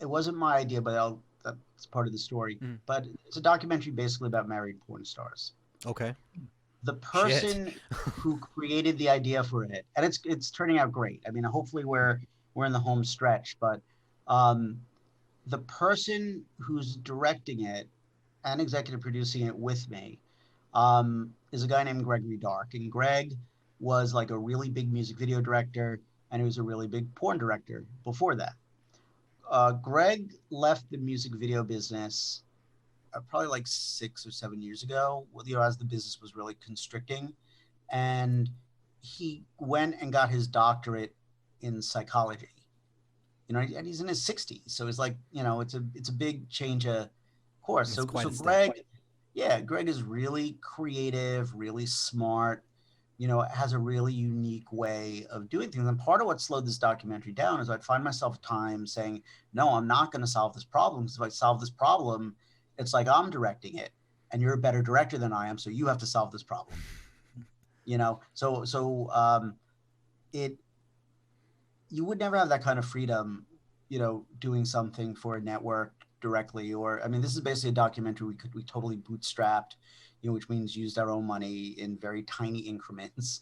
It wasn't my idea, but that's part of the story. Mm. But it's a documentary basically about married porn stars. Okay. The person who created the idea for it, and it's turning out great. I mean, hopefully we're we're in the home stretch, but the person who's directing it and executive producing it with me is a guy named Gregory Dark. And Greg was like a really big music video director, and he was a really big porn director before that. Greg left the music video business probably like 6 or 7 years ago, as the business was really constricting. And he went and got his doctorate in psychology. And he's in his 60s, so it's like, it's a big change of course. So Greg, Greg is really creative, really smart, has a really unique way of doing things. And part of what slowed this documentary down is I'd find myself at times saying, no, I'm not going to solve this problem, because if I solve this problem, it's like I'm directing it and you're a better director than I am, so you have to solve this problem. You would never have that kind of freedom, doing something for a network directly. Or, this is basically a documentary we totally bootstrapped, which means used our own money in very tiny increments,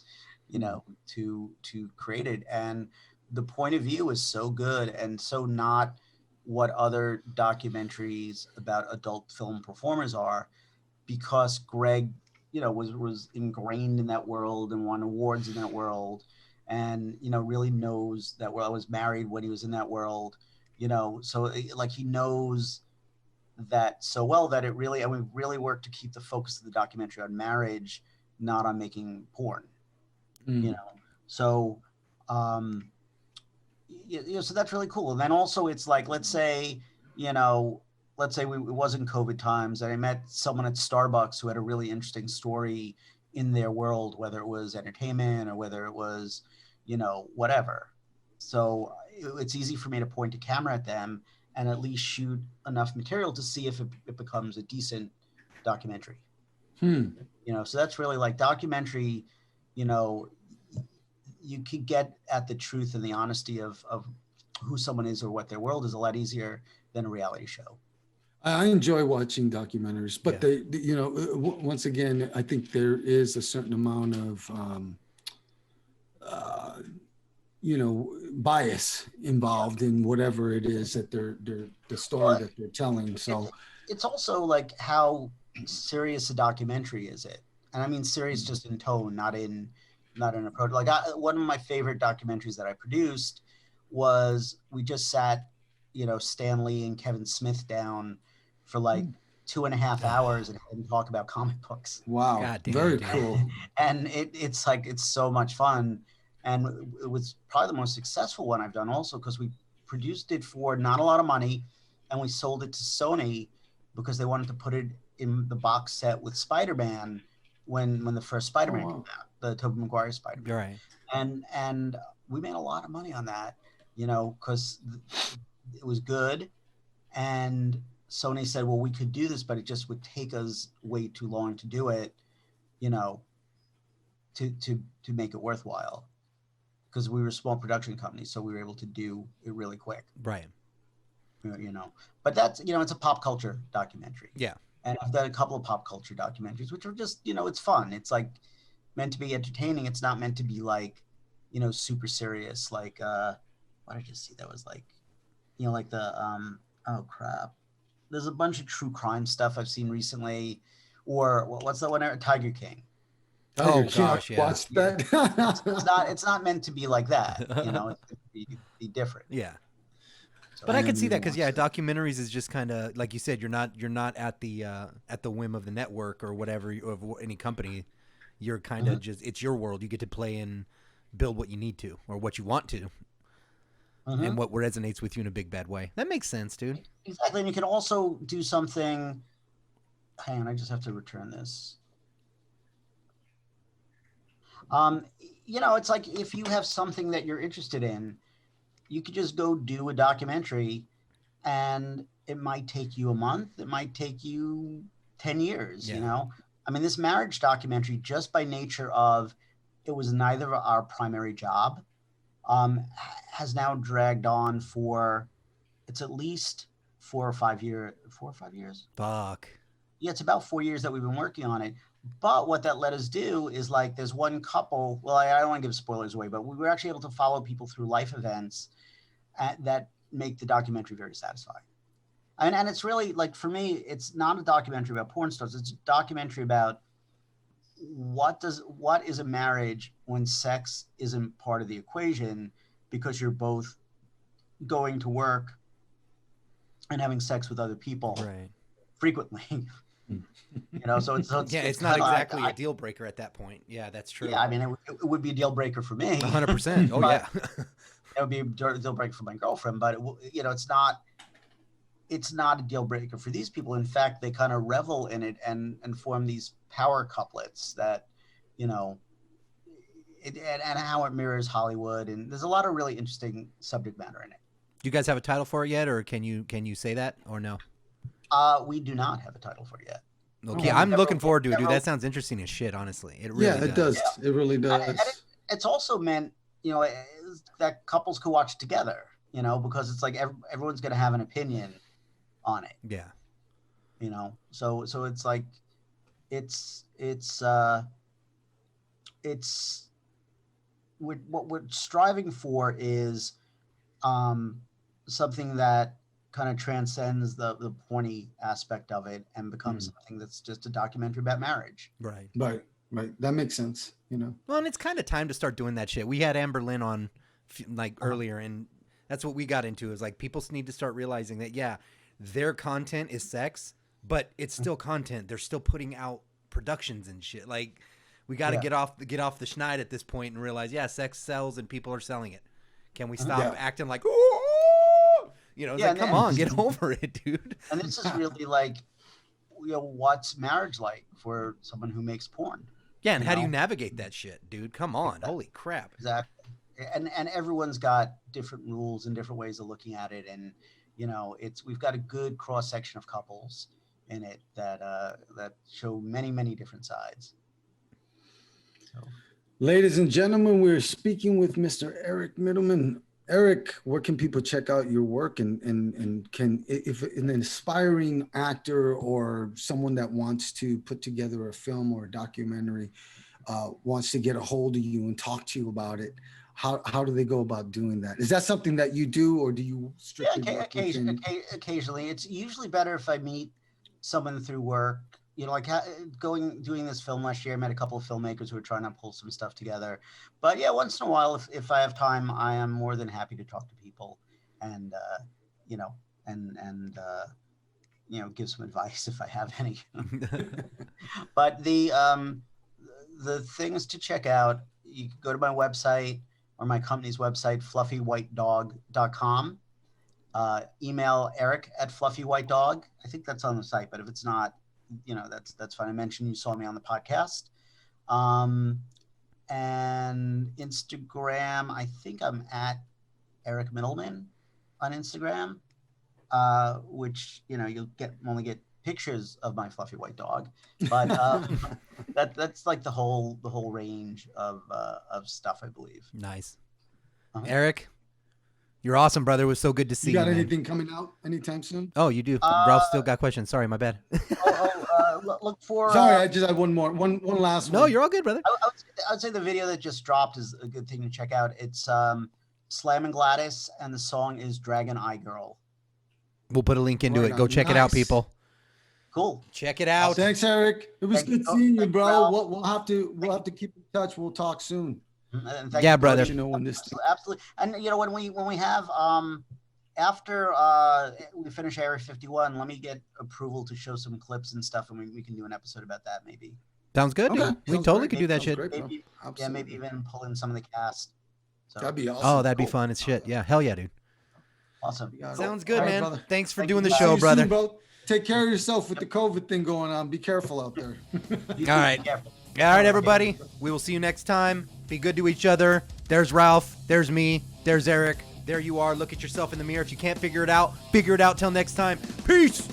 to create it. And the point of view is so good and so not what other documentaries about adult film performers are, because Greg, was ingrained in that world and won awards in that world, and really knows that world. I was married when he was in that world, so like he knows that so well that and we really worked to keep the focus of the documentary on marriage, not on making porn. So so that's really cool. And then also it's like, let's say it wasn't COVID times, and I met someone at Starbucks who had a really interesting story in their world, whether it was entertainment or whether it was, whatever. So it's easy for me to point a camera at them and at least shoot enough material to see if it becomes a decent documentary. So that's really like documentary, you could get at the truth and the honesty of who someone is or what their world is a lot easier than a reality show. I enjoy watching documentaries, but once again, I think there is a certain amount of, bias involved in whatever it is that the story that they're telling. So it's also like, how serious a documentary is it? And I mean serious just in tone, not in approach. Like one of my favorite documentaries that I produced was, we just sat, Stanley and Kevin Smith down for like 2.5 hours and talk about comic books. Wow. God damn, very dude. cool. And it's like, it's so much fun. And it was probably the most successful one I've done also, because we produced it for not a lot of money, and we sold it to Sony because they wanted to put it in the box set with Spider-Man when the first Spider-Man came out, the Tobey Maguire Spider-Man. Right. And we made a lot of money on that, because it was good. And Sony said, well, we could do this, but it just would take us way too long to do it, to make it worthwhile, because we were a small production company, so we were able to do it really quick. Right. But that's, it's a pop culture documentary. Yeah. And I've done a couple of pop culture documentaries, which are just, it's fun. It's like meant to be entertaining. It's not meant to be like, super serious. Like, what did I just see? That was like, like the, oh crap. There's a bunch of true crime stuff I've seen recently. Or what's that one? Tiger King. Oh gosh, yeah. Watch that. It's not meant to be like that. It's meant to be different. Yeah. So, But I can see that, because documentaries is just kind of like you said. You're not at the whim of the network or whatever, of any company. You're kind of just, it's your world. You get to play and build what you need to or what you want to, and what resonates with you in a big bad way. That makes sense, dude. Exactly, and you can also do something. Hang on, I just have to return this. It's like, if you have something that you're interested in, you could just go do a documentary, and it might take you a month. It might take you 10 years, this marriage documentary, just by nature of it was neither of our primary job, has now dragged on for, it's at least 4 or 5 years. Fuck. Yeah, it's about 4 years that we've been working on it. But what that let us do is, like, there's one couple, well, I don't want to give spoilers away, but we were actually able to follow people through life events that make the documentary very satisfying. And it's really like, for me, it's not a documentary about porn stars. It's a documentary about what is a marriage when sex isn't part of the equation, because you're both going to work and having sex with other people frequently. So it's yeah, it's not exactly a deal breaker at that point. Yeah, that's true. Yeah, I mean, it would be a deal breaker for me. 100%. Oh yeah. It would be a deal breaker for my girlfriend, but it's not a deal breaker for these people. In fact, they kind of revel in it and form these power couplets that, and how it mirrors Hollywood. And there's a lot of really interesting subject matter in it. Do you guys have a title for it yet, or can you say that, or no? We do not have a title for it yet. Okay, I'm looking forward to it, dude. That sounds interesything as shit, honestly. It really does. It really does. And it's also meant, that couples could watch together, because it's like everyone's going to have an opinion on it. Yeah. So it's like, what we're striving for is something that kind of transcends the porny aspect of it and becomes something that's just a documentary about marriage. Right. That makes sense. Well, and it's kind of time to start doing that shit. We had Amber Lynn on earlier, and that's what we got into, is like, people need to start realizing that, their content is sex, but it's still content. They're still putting out productions and shit. Like, we got to get off the schneid at this point and realize, sex sells and people are selling it. Can we stop acting like, ooh? Come on, get over it, dude. And this is really like, what's marriage like for someone who makes porn? Yeah, and how do you navigate that shit, dude? Come on, holy crap. Exactly. And everyone's got different rules and different ways of looking at it, and we've got a good cross section of couples in it that show many, many different sides. So. Ladies and gentlemen, we're speaking with Mr. Eric Mittleman. Eric, where can people check out your work, and can, if an aspiring actor or someone that wants to put together a film or a documentary wants to get a hold of you and talk to you about it, how do they go about doing that? Is that something that you do, or do you strictly occasionally? It's usually better if I meet someone through work. Doing this film last year, I met a couple of filmmakers who were trying to pull some stuff together. But once in a while, if I have time, I am more than happy to talk to people and give some advice if I have any. But the things to check out, you can go to my website or my company's website, fluffywhitedog.com. Email eric@fluffywhitedog. I think that's on the site, but if it's not, that's fine. I mentioned you saw me on the podcast. And Instagram, I think I'm at Eric Mittleman on Instagram, which, you'll only get pictures of my fluffy white dog, but that's like the whole range of stuff, I believe. Nice. Eric, you're awesome, brother. It was so good to see you. You got anything coming out anytime soon? Oh, you do. Ralph still got questions. Sorry, my bad. Look for. Sorry, I just have one last one. No, you're all good, brother. I would say the video that just dropped is a good thing to check out. It's Slammin Gladys, and the song is Dragon Eye Girl. We'll put a link into it. Go check it out, people. Cool. Check it out. Thanks, Eric. It was good seeing you, bro. We'll have to keep in touch. We'll talk soon. Yeah, brother. When this absolutely. And when we have after we finish Area 51, let me get approval to show some clips and stuff, and we can do an episode about that maybe. Sounds good. Okay. We totally could do that shit. Maybe even pull in some of the cast. So. That'd be awesome. Oh, that'd be fun as shit. Yeah, hell yeah, dude. Awesome. Sounds good, man. Brother. Thanks for doing the show, brother. Soon, bro. Take care of yourself with the COVID thing going on. Be careful out there. All right. All right, everybody. We will see you next time. Be good to each other. There's Ralph. There's me. There's Eric. There you are. Look at yourself in the mirror. If you can't figure it out, figure it out. Till next time. Peace.